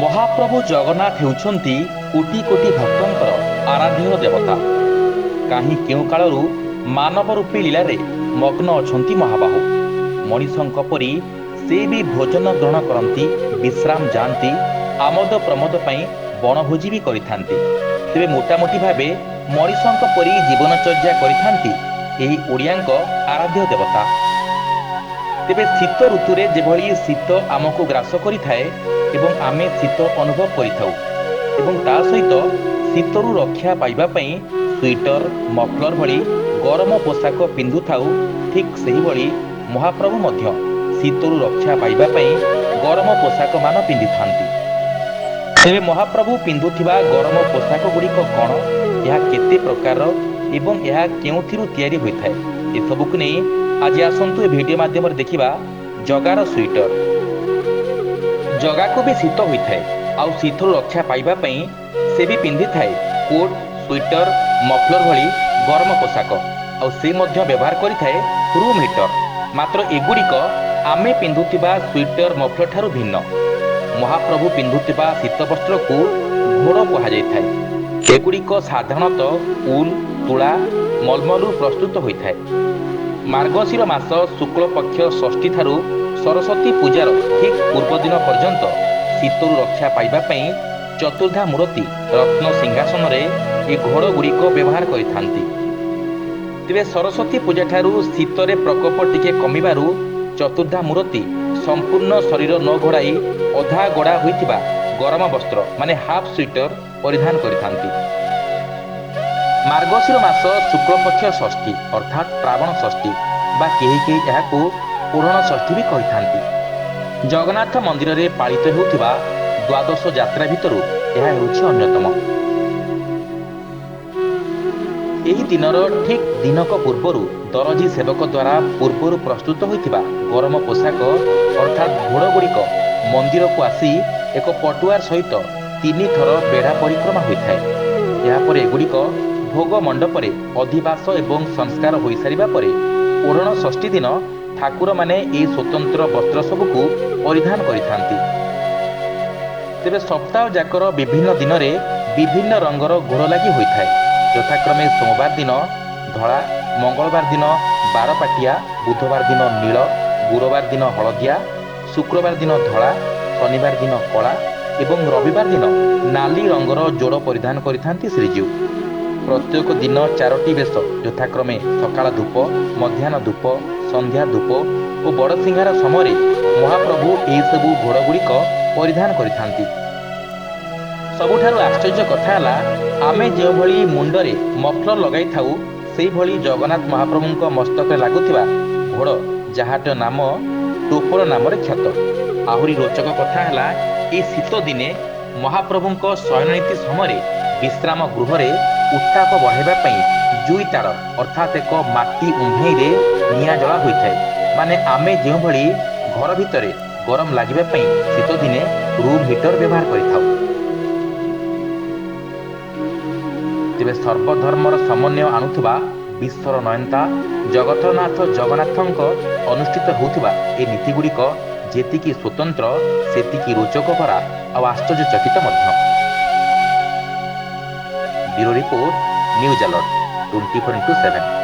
ମହାପ୍ରଭୁ ଜଗନ୍ନାଥ ହେଉଛନ୍ତି କୋଟି କୋଟି ଭକ୍ତଙ୍କର ଆରାଧ୍ୟ ଦେବତା। କାହିଁ କେଉଁ କାଳରୁ ମାନବ ରୂପୀ ଲୀଳାରେ ମଗ୍ନ ଅଛନ୍ତି ମହାବାହୁ। ମଣିଷଙ୍କ ପରି ସେ ବି ଭୋଜନ ଗ୍ରହଣ କରନ୍ତି, ବିଶ୍ରାମ ଯାଆନ୍ତି, ଆମୋଦ ପ୍ରମୋଦ ପାଇଁ ବଣଭୋଜି ବି କରିଥାନ୍ତି। ତେବେ ମୋଟାମୋଟି ଭାବେ ମଣିଷଙ୍କ ପରି ଜୀବନଚର୍ଯ୍ୟା କରିଥାନ୍ତି ଏହି ଓଡ଼ିଆଙ୍କ ଆରାଧ୍ୟ ଦେବତା। ତେବେ ଶୀତ ଋତୁରେ ଯେଭଳି ଶୀତ ଆମକୁ ଗ୍ରାସ କରିଥାଏ ଏବଂ ଆମେ ଶୀତ ଅନୁଭବ କରିଥାଉ ଏବଂ ତା ସହିତ ଶୀତରୁ ରକ୍ଷା ପାଇବା ପାଇଁ ସ୍ୱିଟର, ମଫଲର ଭଳି ଗରମ ପୋଷାକ ପିନ୍ଧୁଥାଉ, ଠିକ୍ ସେହିଭଳି ମହାପ୍ରଭୁ ମଧ୍ୟ ଶୀତରୁ ରକ୍ଷା ପାଇବା ପାଇଁ ଗରମ ପୋଷାକ ମାନ ପିନ୍ଧିଥାନ୍ତି। ତେବେ ମହାପ୍ରଭୁ ପିନ୍ଧୁଥିବା ଗରମ ପୋଷାକ ଗୁଡ଼ିକ କ'ଣ, ଏହା କେତେ ପ୍ରକାର ଏବଂ ଏହା କେଉଁଥିରୁ ତିଆରି ହୋଇଥାଏ, ଏସବୁକୁ ନେଇ ଆଜି ଆସନ୍ତୁ ଏ ଭିଡ଼ିଓ ମାଧ୍ୟମରେ ଦେଖିବା। ଜଗାର ସ୍ୱିଟର। ଜଗାକୁ ବି ଶୀତ ହୋଇଥାଏ, ଆଉ ଶୀତରୁ ରକ୍ଷା ପାଇବା ପାଇଁ ସେ ବି ପିନ୍ଧିଥାଏ କୋଟ୍, ସ୍ୱିଟର, ମଫଲର ଭଳି ଗରମ ପୋଷାକ, ଆଉ ସେ ମଧ୍ୟ ବ୍ୟବହାର କରିଥାଏ ରୁମ୍ ହିଟର। ମାତ୍ର ଏଗୁଡ଼ିକ ଆମେ ପିନ୍ଧୁଥିବା ସ୍ୱିଟର, ମଫଲର ଠାରୁ ଭିନ୍ନ। ମହାପ୍ରଭୁ ପିନ୍ଧୁଥିବା ଶୀତ ବସ୍ତ୍ରକୁ ଘୋଡ଼ କୁହାଯାଇଥାଏ। ଏଗୁଡ଼ିକ ସାଧାରଣତଃ ଉଲ୍, ତୁଳା, ମଲମଲରୁ ପ୍ରସ୍ତୁତ ହୋଇଥାଏ। ମାର୍ଗଶିର ମାସ ଶୁକ୍ଳପକ୍ଷ ଷଷ୍ଠୀ ଠାରୁ ସରସ୍ୱତୀ ପୂଜାର ଠିକ୍ ପୂର୍ବଦିନ ପର୍ଯ୍ୟନ୍ତ ଶୀତରୁ ରକ୍ଷା ପାଇବା ପାଇଁ ଚତୁର୍ଦ୍ଧାମୂରତି ରତ୍ନ ସିଂହାସନରେ ଏ ଘୋଡ଼ ଗୁଡ଼ିକ ବ୍ୟବହାର କରିଥାନ୍ତି। ତେବେ ସରସ୍ୱତୀ ପୂଜା ଠାରୁ ଶୀତରେ ପ୍ରକୋପ ଟିକେ କମିବାରୁ ଚତୁର୍ଦ୍ଧାମୂରତି ସମ୍ପୂର୍ଣ୍ଣ ଶରୀର ନ ଘୋଡ଼ାଇ ଅଧା ଗଡ଼ା ହୋଇଥିବା ଗରମ ବସ୍ତ୍ର ମାନେ ହାଫ୍ ସ୍ୱିଟର ପରିଧାନ କରିଥାନ୍ତି। ମାର୍ଗଶିର ମାସ ଶୁକ୍ଳପକ୍ଷ ଷଷ୍ଠୀ ଅର୍ଥାତ୍ ଶ୍ରାବଣ ଷଷ୍ଠୀ ବା କେହି କେହି ଏହାକୁ ପୁରଣ ଷଷ୍ଠୀ ବି କହିଥାନ୍ତି। ଜଗନ୍ନାଥ ମନ୍ଦିରରେ ପାଳିତ ହେଉଥିବା ଦ୍ୱାଦଶ ଯାତ୍ରା ଭିତରୁ ଏହା ହେଉଛି ଅନ୍ୟତମ। ଏହି ଦିନର ଠିକ୍ ଦିନକ ପୂର୍ବରୁ ଦରଜୀ ସେବକ ଦ୍ୱାରା ପୂର୍ବରୁ ପ୍ରସ୍ତୁତ ହୋଇଥିବା ଗରମ ପୋଷାକ ଅର୍ଥାତ୍ ଘୋଡ଼ ଗୁଡ଼ିକ ମନ୍ଦିରକୁ ଆସି ଏକ ପଟୁଆର ସହିତ 3 ଥର ବେଢ଼ା ପରିକ୍ରମା ହୋଇଥାଏ। ଏହାପରେ ଏଗୁଡ଼ିକ ଭୋଗ ମଣ୍ଡପରେ ଅଧିବାସ ଏବଂ ସଂସ୍କାର ହୋଇସାରିବା ପରେ ଓଢ଼ଣ ଷଷ୍ଠୀ ଦିନ ଠାକୁରମାନେ ଏହି ସ୍ୱତନ୍ତ୍ର ବସ୍ତ୍ର ସବୁକୁ ପରିଧାନ କରିଥାନ୍ତି। ତେବେ ସପ୍ତାହ ଯାକର ବିଭିନ୍ନ ଦିନରେ ବିଭିନ୍ନ ରଙ୍ଗର ଘୋଡ଼ ଲାଗି ହୋଇଥାଏ। ଯଥାକ୍ରମେ ସୋମବାର ଦିନ ଧଳା, ମଙ୍ଗଳବାର ଦିନ ବାରପାଟିଆ, ବୁଧବାର ଦିନ ନୀଳ, ଗୁରୁବାର ଦିନ ହଳଦିଆ, ଶୁକ୍ରବାର ଦିନ ଧଳା, ଶନିବାର ଦିନ କଳା ଏବଂ ରବିବାର ଦିନ ନାଲି ରଙ୍ଗର ଜୋଡ଼ ପରିଧାନ କରିଥାନ୍ତି ଶ୍ରୀଜୀଉ। ପ୍ରତ୍ୟେକ ଦିନ 4ଟି ବେଶ ଯଥାକ୍ରମେ ସକାଳ ଧୂପ, ମଧ୍ୟାହ୍ନ ଧୂପ, ସନ୍ଧ୍ୟା ଧୂପ ଓ ବଡ଼ସିଂହାର ସମୟରେ ମହାପ୍ରଭୁ ଏହିସବୁ ଘୋଡ଼ ଗୁଡ଼ିକ ପରିଧାନ କରିଥାନ୍ତି। ସବୁଠାରୁ ଆଶ୍ଚର୍ଯ୍ୟ କଥା ହେଲା, ଆମେ ଯେଉଁଭଳି ମୁଣ୍ଡରେ ମଫଲର ଲଗାଇଥାଉ ସେହିଭଳି ଜଗନ୍ନାଥ ମହାପ୍ରଭୁଙ୍କ ମସ୍ତକରେ ଲାଗୁଥିବା ଘୋଡ଼, ଯାହାର ନାମ ଟୋପର ନାମରେ ଖ୍ୟାତ। ଆହୁରି ରୋଚକ କଥା ହେଲା, ଏହି ଶୀତ ଦିନେ ମହାପ୍ରଭୁଙ୍କ ଶୟନନୀତି ସମୟରେ ବିଶ୍ରାମ ଗୃହରେ ଉତ୍ତାପ ବଢ଼ାଇବା ପାଇଁ ଜୁଇ ତାଡ଼ ଅର୍ଥାତ୍ ଏକ ମାଟି ଉମ୍ଭେଇରେ ନିଆଁ ଜଳା ହୋଇଥାଏ। ମାନେ ଆମେ ଯେଉଁଭଳି ଘର ଭିତରେ ଗରମ ଲାଗିବା ପାଇଁ ଶୀତ ଦିନେ ରୁମ୍ ହିଟର ବ୍ୟବହାର କରିଥାଉ। ତେବେ ସର୍ବଧର୍ମର ସମନ୍ୱୟ ଆଣୁଥିବା ବିଶ୍ୱର ନୟନ୍ତା ଜଗତରନାଥ ଜଗନ୍ନାଥଙ୍କ ଅନୁଷ୍ଠିତ ହେଉଥିବା ଏ ନୀତିଗୁଡ଼ିକ ଯେତିକି ସ୍ୱତନ୍ତ୍ର ସେତିକି ରୋଚକକରା ଆଉ ଆଶ୍ଚର୍ଯ୍ୟଚକିତ ମଧ୍ୟ। Bureau report, news alert 24x7।